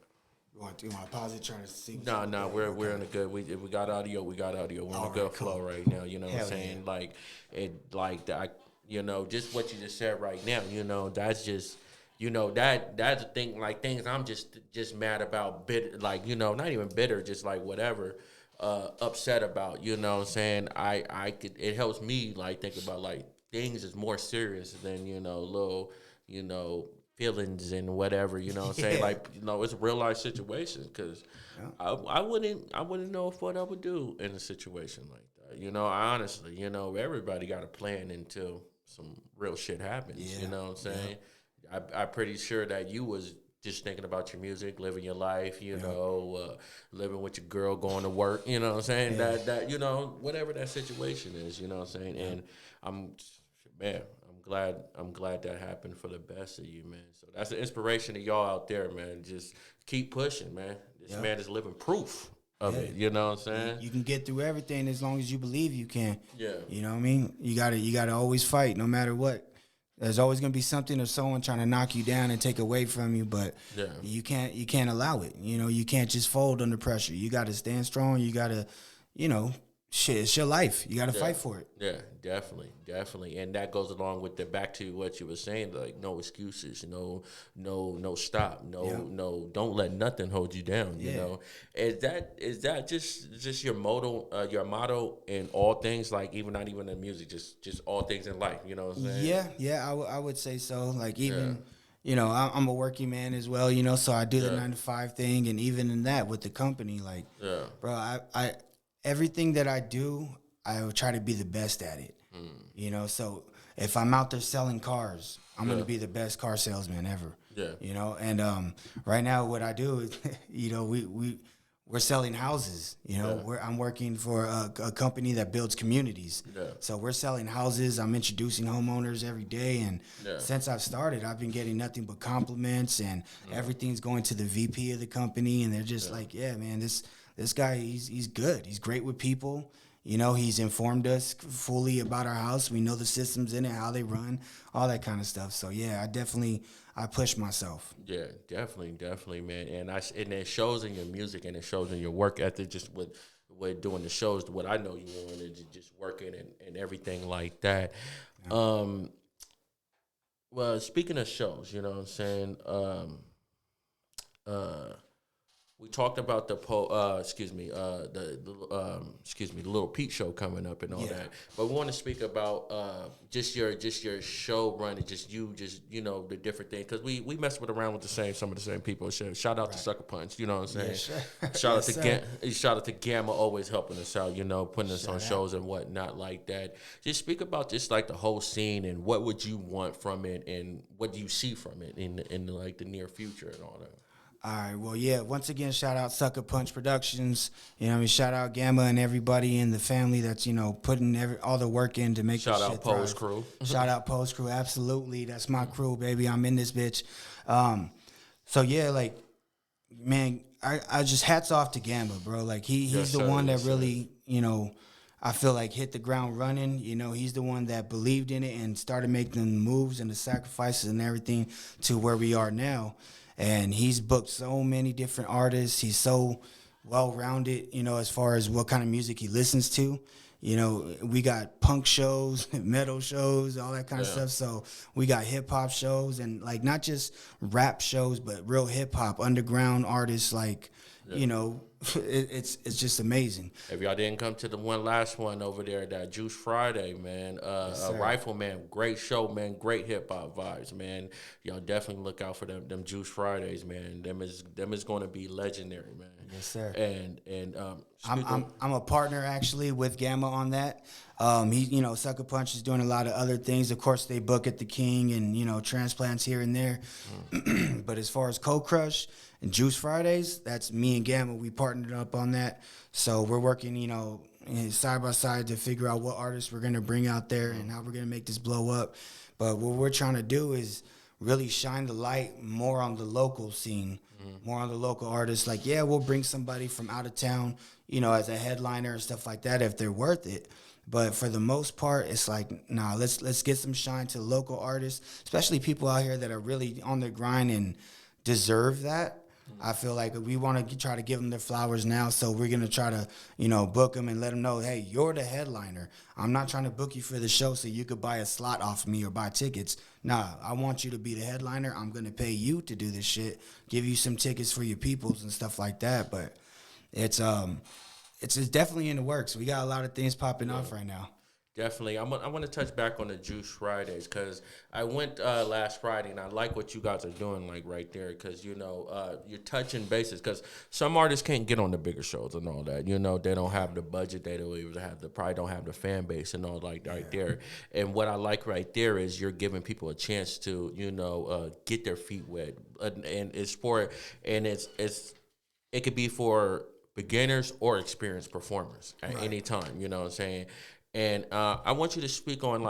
B: You want to pause it, trying to see?
A: no, we're in a good. We got audio. We're in a good flow right now. You know what I'm saying? Yeah. Like that. You know, just what you just said right now. You know, that's just. You know that's the thing. Like things I'm just mad about. Bitter, like you know, not even bitter. Just like whatever. Upset about. You know what I'm saying? I could. It helps me like think about like things is more serious than little feelings and whatever, you know what I'm saying? Like, it's a real life situation because I wouldn't know what I would do in a situation like that. You know, I honestly, everybody got a plan until some real shit happens. You know what I'm saying? I'm pretty sure that you was just thinking about your music, living your life, living with your girl, going to work, you know what I'm saying? That whatever that situation is, you know what I'm saying? And I'm glad that happened for the best of you, man. So that's an inspiration to y'all out there, man. Just keep pushing, man. This man is living proof of it. You know what I'm saying?
B: You can get through everything as long as you believe you can.
A: Yeah.
B: You know what I mean? You gotta always fight, no matter what. There's always gonna be something or someone trying to knock you down and take away from you, but you can't allow it. You can't just fold under pressure. You gotta stand strong. You gotta, shit, it's your life. You gotta fight for it.
A: Yeah, definitely. And that goes along with back to what you were saying, like no excuses, no stop, no, don't let nothing hold you down. You know, is that just your motto in all things, like even not even in music, just all things in life. You know what I'm saying?
B: Yeah, I would say so. Like even. I'm a working man as well, so I do the 9 to 5 thing. And even in that with the company, like, bro, I everything that I do, I will try to be the best at it. So if I'm out there selling cars, I'm going to be the best car salesman ever. And right now what I do is, we're selling houses. I'm working for a company that builds communities. So we're selling houses. I'm introducing homeowners every day. And since I've started, I've been getting nothing but compliments, and everything's going to the VP of the company. And they're just like, yeah, man, this guy, he's good. He's great with people. He's informed us fully about our house. We know the systems in it, how they run, all that kind of stuff. So yeah, I push myself.
A: Yeah, definitely, man. And it shows in your music and it shows in your work ethic, just with doing the shows, what I know you on, and just working and everything like that. Yeah. Well, speaking of shows, you know what I'm saying? We talked about the Little Pete show coming up and all that, but we want to speak about just your show running, the different things, because we mess around with some of the same people. Shout out to Sucker Punch, you know what I'm saying? Yeah, sure. Shout out to Gamma, always helping us out, putting us on shows and whatnot like that. Just speak about just like the whole scene and what would you want from it and what do you see from it in like the near future and all that.
B: All right, well, yeah, once again, shout out Sucker Punch Productions. Shout out Gamma and everybody in the family that's, putting all the work in to make this shit thrive.
A: Shout out Post Crew.
B: Shout out Post Crew, absolutely. That's my crew, baby. I'm in this bitch. So, yeah, like, man, I just hats off to Gamma, bro. Like, he's the one that really, I feel like hit the ground running. He's the one that believed in it and started making the moves and the sacrifices and everything to where we are now. And he's booked so many different artists. He's so well-rounded, as far as what kind of music he listens to. We got punk shows, metal shows, all that kind of stuff. So we got hip-hop shows and, like, not just rap shows, but real hip-hop, underground artists, like, it's just amazing.
A: If y'all didn't come to the last one over there, that Juice Friday, man, Rifleman, great show, man, great hip hop vibes, man. Y'all definitely look out for them Juice Fridays, man. Them is going to be legendary, man.
B: Yes, sir.
A: And
B: I'm a partner actually with Gamma on that. Sucker Punch is doing a lot of other things. Of course, they book at the King and transplants here and there. But as far as Cold Crush and Juice Fridays, that's me and Gamma. We partnered up on that. So we're working, side by side to figure out what artists we're gonna bring out there and how we're gonna make this blow up. But what we're trying to do is really shine the light more on the local scene, more on the local artists. Like, yeah, we'll bring somebody from out of town, as a headliner and stuff like that if they're worth it. But for the most part, it's like, nah, let's get some shine to local artists, especially people out here that are really on their grind and deserve that. I feel like we want to try to give them their flowers now, so we're going to try to, book them and let them know, hey, you're the headliner. I'm not trying to book you for the show so you could buy a slot off me or buy tickets. Nah, I want you to be the headliner. I'm going to pay you to do this shit, give you some tickets for your peoples and stuff like that. But it's definitely in the works. We got a lot of things popping off right now.
A: Definitely. I want to touch back on the Juice Fridays because I went last Friday and I like what you guys are doing like right there because, you're touching bases because some artists can't get on the bigger shows and all that. They don't have the budget. They don't even probably don't have the fan base and all like right there. And what I like right there is you're giving people a chance to, get their feet wet. And it could be for beginners or experienced performers at any time, you know what I'm saying? And I want you to speak on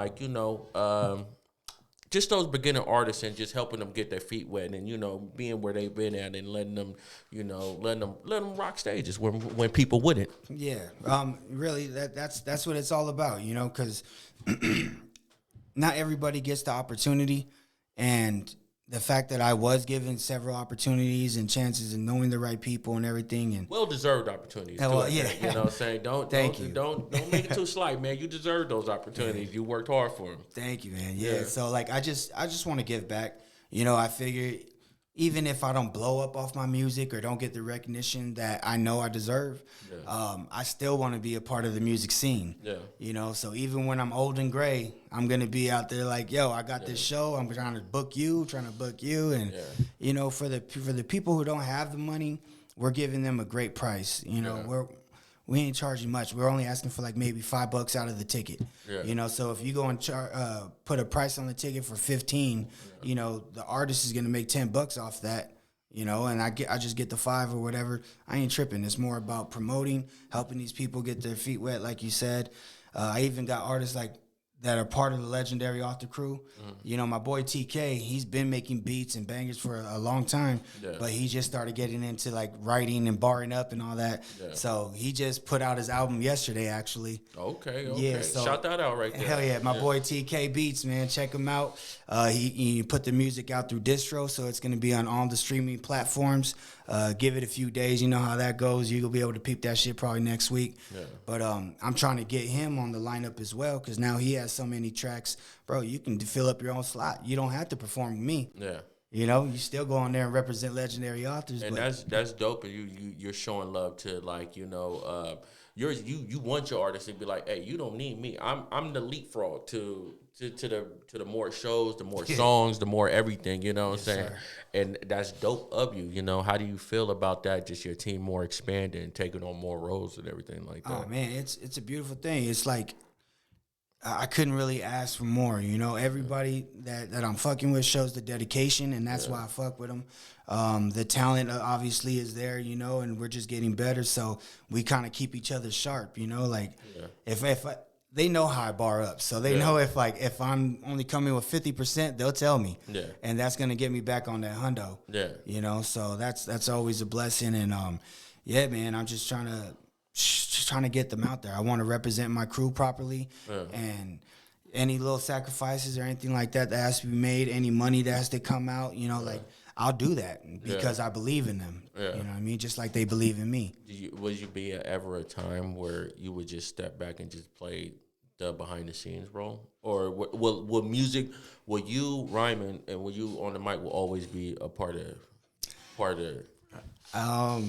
A: just those beginner artists and just helping them get their feet wet and being where they've been at and letting them rock stages when people wouldn't.
B: Yeah, really that's what it's all about, because not everybody gets the opportunity, and the fact that I was given several opportunities and chances and knowing the right people and everything, and
A: well-deserved opportunities.
B: Yeah.
A: You know what I'm saying? Don't make it too slight, man. You deserve those opportunities. You worked hard for them.
B: Thank you, man. Yeah. So I just want to give back. I figure even if I don't blow up off my music or don't get the recognition that I know I deserve, I still want to be a part of the music scene. Yeah. So even when I'm old and gray, I'm going to be out there like, yo, I got this show. I'm trying to book you. And, for the people who don't have the money, we're giving them a great price. We ain't charging much. We're only asking for like maybe $5 out of the ticket. Yeah. So if you go and put a price on the ticket for 15, the artist is gonna make $10 off that. And I just get the 5 or whatever. I ain't tripping. It's more about promoting, helping these people get their feet wet, like you said. I even got artists that are part of the legendary Author Crew. My boy TK, he's been making beats and bangers for a long time, but he just started getting into like writing and barring up and all that. So he just put out his album yesterday, actually.
A: Okay. Yeah, so shout that out right there.
B: Hell yeah, my boy TK Beats, man, check him out. He put the music out through Distro, so it's gonna be on all the streaming platforms. Give it a few days, you know how that goes. You'll be able to peep that shit probably next week. But I'm trying to get him on the lineup as well because now he has so many tracks. Bro, you can fill up your own slot. You don't have to perform with me. Yeah. You still go on there and represent legendary authors.
A: And that's dope. And you're showing love to you want your artist to be like, hey, you don't need me. I'm the leapfrog to the more shows, the more songs, the more everything, you know what I'm saying? Sir. And that's dope of you, How do you feel about that? Just your team more expanding, taking on more roles and everything like that.
B: Oh man, it's a beautiful thing. It's like I couldn't really ask for more, Everybody that I'm fucking with shows the dedication, and that's why I fuck with them. The talent obviously is there, and we're just getting better, so we kind of keep each other sharp, If they know how I bar up, so they know if I'm only coming with 50%, they'll tell me, and that's gonna get me back on that hundo, So that's always a blessing, and man, I'm just trying to get them out there. I want to represent my crew properly, and any little sacrifices or anything like that has to be made, any money that has to come out, I'll do that because I believe in them. You know what I mean? Just like they believe in me.
A: Would you be ever a time where you would just step back and just play the behind the scenes role? Or will music, will you rhyming and will you on the mic will always be a part of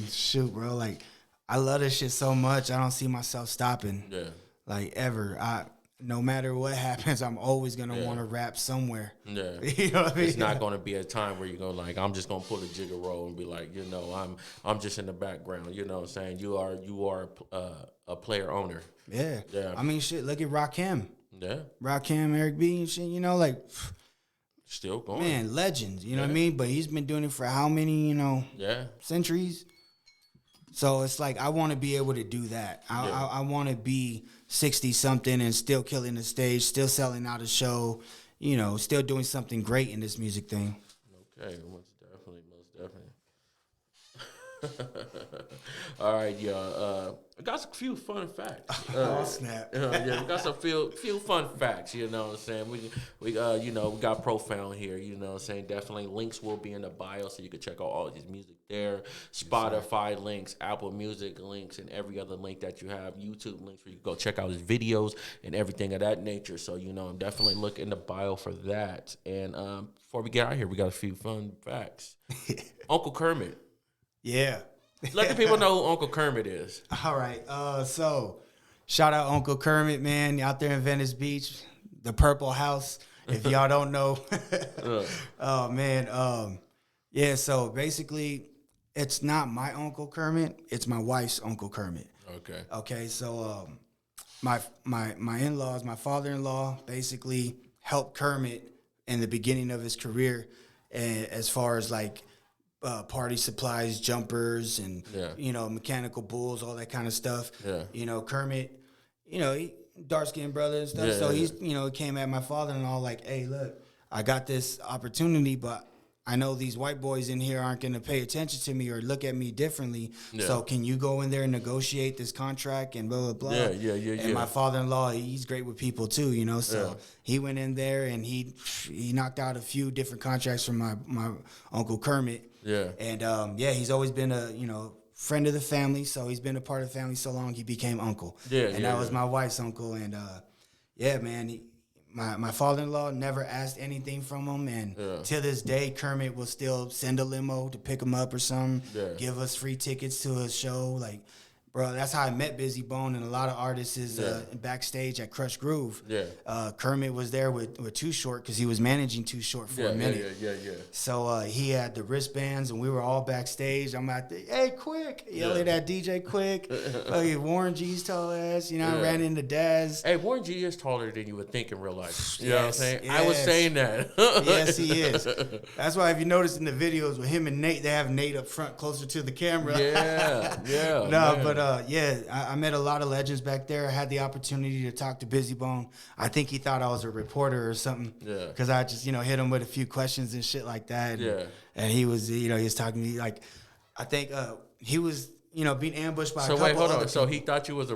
B: shoot, bro, I love this shit so much. I don't see myself stopping. Ever. no matter what happens, I'm always gonna want to rap somewhere.
A: Yeah,
B: You know what I mean?
A: it's not going to be a time where you're going like, I'm just going to pull a jigger roll and be like, you know, I'm just in the background. You know what I'm saying? You are a player owner.
B: Yeah.
A: Yeah.
B: I mean, shit. Look at Rakim.
A: Yeah,
B: Rakim, Eric B. and shit. You know, like,
A: still going.
B: man, legends. You know what I mean? But he's been doing it for how many? You know, centuries. So it's like I want to be able to do that. I want to be 60-something and still killing the stage, still selling out a show, you know, still doing something great in this music thing.
A: Okay, most definitely. All right, y'all. I got a few fun facts.
B: Oh snap!
A: Yeah, we got some few fun facts. You know what I'm saying? We you know, we got Proufound here. You know what I'm saying? Definitely links will be in the bio, so you can check out all his music there. Spotify links, Apple Music links, and every other link that you have. YouTube links where you can go check out his videos and everything of that nature. So you know, I'm definitely look in the bio for that. And before we get out here, we got a few fun facts. Uncle Kermit.
B: Yeah.
A: Let the people know who Uncle Kermit is.
B: All right. So shout out Uncle Kermit, man, out there in Venice Beach, the Purple House. If y'all don't know. Oh man. Yeah, so basically it's not my Uncle Kermit, it's my wife's Uncle Kermit.
A: Okay.
B: Okay, so my in-laws, my father-in-law basically helped Kermit in the beginning of his career, as far as like party supplies, jumpers, and you know, mechanical bulls, all that kind of stuff.
A: Yeah.
B: You know, Kermit, you know, he dark-skinned brother and stuff. So he's, you know, came at my father-in-law like, hey, look, I got this opportunity, but I know these white boys in here aren't going to pay attention to me or look at me differently. Yeah. So can you go in there and negotiate this contract and blah, blah, blah. And my father-in-law, he's great with people too, you know. So he went in there and he knocked out a few different contracts from my Uncle Kermit. Yeah. And, he's always been a, you know, friend of the family. So he's been a part of the family so long he became uncle. And that was my wife's uncle. And, man, My father-in-law never asked anything from him, and to this day, Kermit will still send a limo to pick him up or something, give us free tickets to a show. Like, bro, that's how I met Busy Bone and a lot of artists is backstage at Crush Groove. Kermit was there with Too Short because he was managing Too Short for a minute. So he had the wristbands, and we were all backstage. I'm out there, hey, Quick, yelling at DJ Quick. Warren G's tall ass, you know, I ran into Daz.
A: Hey, Warren G is taller than you would think in real life. You know what I'm saying? Yes. I was saying that.
B: Yes, he is. That's why if you notice in the videos with him and Nate, they have Nate up front closer to the camera. I met a lot of legends back there. I had the opportunity to talk to Busy Bone. I think he thought I was a reporter or something. Because I just, you know, hit him with a few questions and shit like that. And he was, you know, he was talking to me like, I think he was, you know, being ambushed by a couple
A: hold on.
B: people.
A: So he thought you was a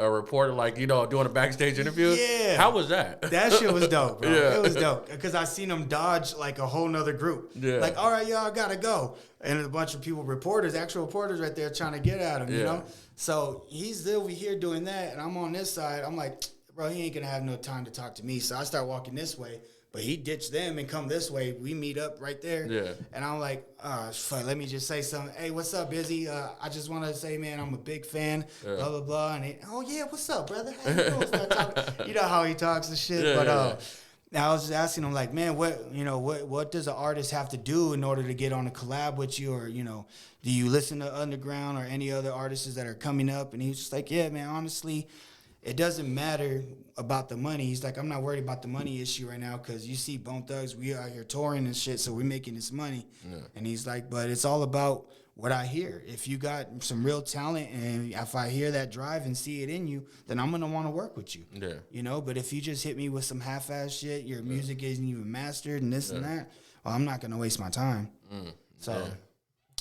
A: reporter, like, you know, doing a backstage interview? Yeah. How was that?
B: That shit was dope, bro. It was dope. Because I seen him dodge, like, a whole nother group. Like, all right, y'all, gotta go. And a bunch of people, actual reporters right there trying to get at him, you know? So he's over here doing that, and I'm on this side. I'm like, bro, he ain't gonna have no time to talk to me. So I start walking this way. But he ditched them and come this way. We meet up right there. And I'm like, fuck, let me just say something. Hey, what's up, Busy? I just want to say, man, I'm a big fan, blah, blah, blah. And what's up, brother? How you doing? Start talking. You know how he talks and shit. I was just asking him, like, man, what does an artist have to do in order to get on a collab with you? Or, you know, do you listen to Underground or any other artists that are coming up? And he was just like, yeah, man, honestly, it doesn't matter about the money. He's like, I'm not worried about the money issue right now because you see Bone Thugs, we out here touring and shit, so we're making this money. And he's like, but it's all about what I hear. If you got some real talent and if I hear that drive and see it in you, then I'm going to want to work with you. You know, but if you just hit me with some half-ass shit, your music isn't even mastered and this and that, well, I'm not going to waste my time. So...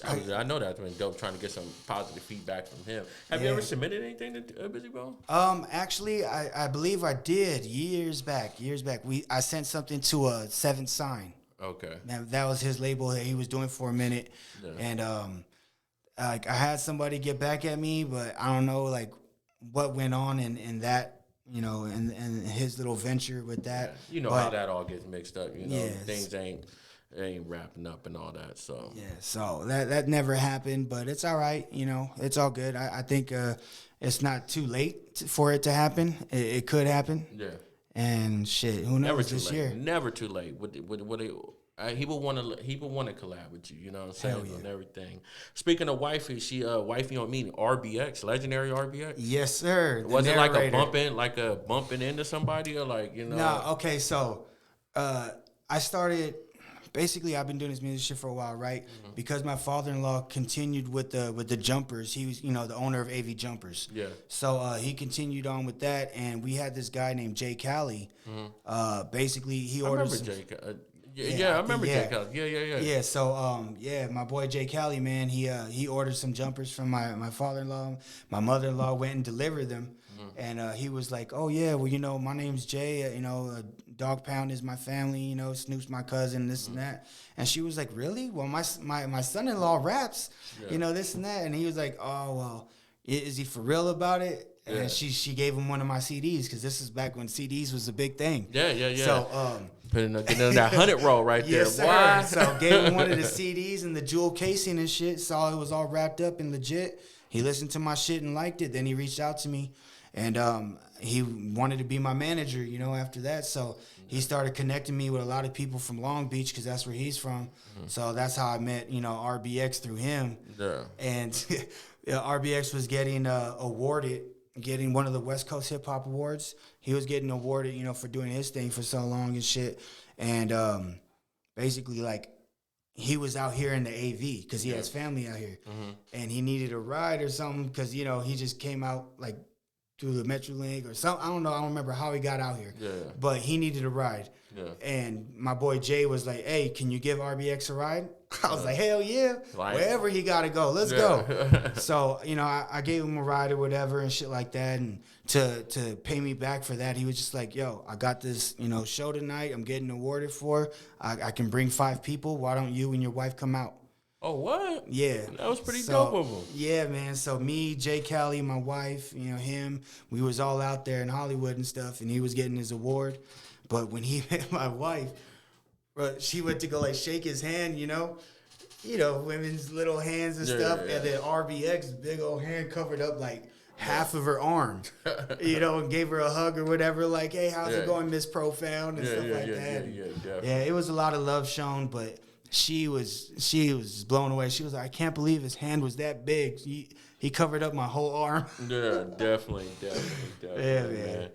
A: I know that's been dope trying to get some positive feedback from him. Have you ever submitted anything to Busy Bone?
B: Actually, I believe I did years back. I sent something to a Seventh Sign. Okay. That was his label that he was doing for a minute. And like I had somebody get back at me, but I don't know like what went on in that, you know, in his little venture with that.
A: You know how that all gets mixed up, you know. Things It ain't wrapping up and all that. So
B: Yeah, so that never happened, but it's all right. You know, it's all good. I think it's not too late for it to happen. It could happen.
A: yeah,
B: And shit, who
A: never
B: knows
A: too
B: this
A: late.
B: year?
A: Never too late. He would want to collab with you. You know what I'm saying?
B: Hell yeah.
A: And everything. Speaking of Wifey, she Wifey on me, RBX, legendary RBX.
B: Yes, sir.
A: Was it like a bumping into somebody, or like, you know?
B: No, okay, so I started basically I've been doing this music shit for a while, right?
A: Mm-hmm.
B: Because my father-in-law continued with the jumpers. He was, you know, the owner of AV Jumpers.
A: Yeah.
B: So he continued on with that, and we had this guy named Jay Cali. Basically, he
A: I
B: ordered
A: remember
B: some.
A: Jake. Yeah, I remember
B: yeah.
A: Jake. Yeah.
B: Yeah, so my boy Jay Cali, man, he ordered some jumpers from my father-in-law. My mother-in-law went and delivered them, and he was like, "Oh yeah, well, you know, my name's Jay. You know, Dog Pound is my family. You know, Snoop's my cousin, this and that." And she was like, "Really? Well, my son-in-law raps. You know, this and that." And he was like, "Oh well, is he for real about it?"
A: Yeah.
B: And she gave him one of my CDs because this is back when CDs was a big thing.
A: Yeah.
B: So
A: getting that 100 roll right there.
B: yes, sir.
A: Why?
B: So gave him one of the CDs and the jewel casing and shit. Saw it was all wrapped up and legit. He listened to my shit and liked it. Then he reached out to me, and he wanted to be my manager. You know, after that, so he started connecting me with a lot of people from Long Beach because that's where he's from. So that's how I met, you know, RBX through him.
A: Yeah.
B: And RBX was getting getting one of the West Coast Hip Hop Awards. He was getting awarded, you know, for doing his thing for so long and shit. And basically, like, he was out here in the AV because he has family out here. And he needed a ride or something because, you know, he just came out, like, through the Metrolink or something. I don't know. I don't remember how he got out here.
A: Yeah.
B: But he needed a ride.
A: Yeah.
B: And my boy Jay was like, "Hey, can you give RBX a ride?" I was like, "Hell yeah.
A: Like,
B: wherever he got to go. Let's go." So, you know, I gave him a ride or whatever and shit like that. And to pay me back for that, he was just like, "Yo, I got this, you know, show tonight I'm getting awarded for. I can bring 5 people. Why don't you and your wife come out?"
A: Oh, what?
B: Yeah.
A: That was pretty dope of him.
B: Yeah, man. So me, Jay Cali, my wife, you know, him, we was all out there in Hollywood and stuff, and he was getting his award. But when he met my wife, she went to go like shake his hand, you know, women's little hands and stuff, and then RBX, big old hand covered up like half of her arm, you know, and gave her a hug or whatever, like, "Hey, how's it going, Miss Profound?" and stuff like that. Yeah, it was a lot of love shown, but she was blown away. She was like, "I can't believe his hand was that big. He covered up my whole arm."
A: Yeah, definitely,
B: Yeah, man.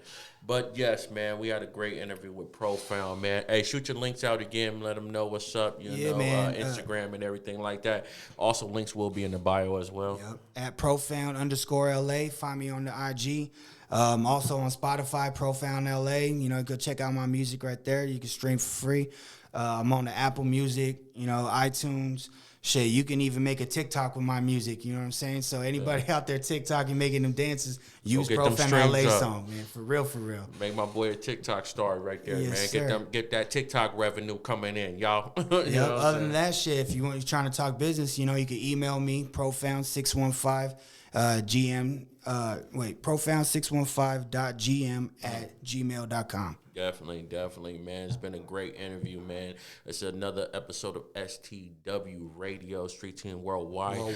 A: But yes, man, we had a great interview with Proufound, man. Hey, shoot your links out again. Let them know what's up. You know,
B: man.
A: Instagram and everything like that. Also, links will be in the bio as well.
B: Yep. At Profound_LA. Find me on the IG. Also on Spotify, Profound LA. You know, go check out my music right there. You can stream for free. I'm on the Apple Music, you know, iTunes. Shit, you can even make a TikTok with my music. You know what I'm saying? So anybody out there TikToking, making them dances, use Profound LA song, man. For real, for real.
A: Make my boy a TikTok star right there,
B: Yes,
A: man.
B: sir.
A: Get that TikTok revenue coming in, y'all.
B: Yep. Other than that shit, if you're trying to talk business, you know, you can email me, Profound615 GM. Profound615.gm@gmail.com.
A: Definitely, man. It's been a great interview, man. It's another episode of STW Radio, Street Team Worldwide.
B: Baby.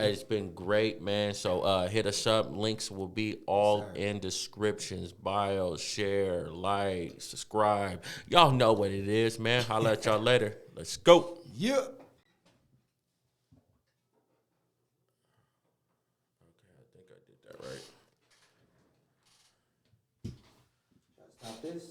A: It's been great, man. So hit us up. Links will be all in descriptions, bios, share, like, subscribe. Y'all know what it is, man. Holla at y'all later. Let's go.
B: Yeah.
A: Okay, I think I did that right.
B: Stop this.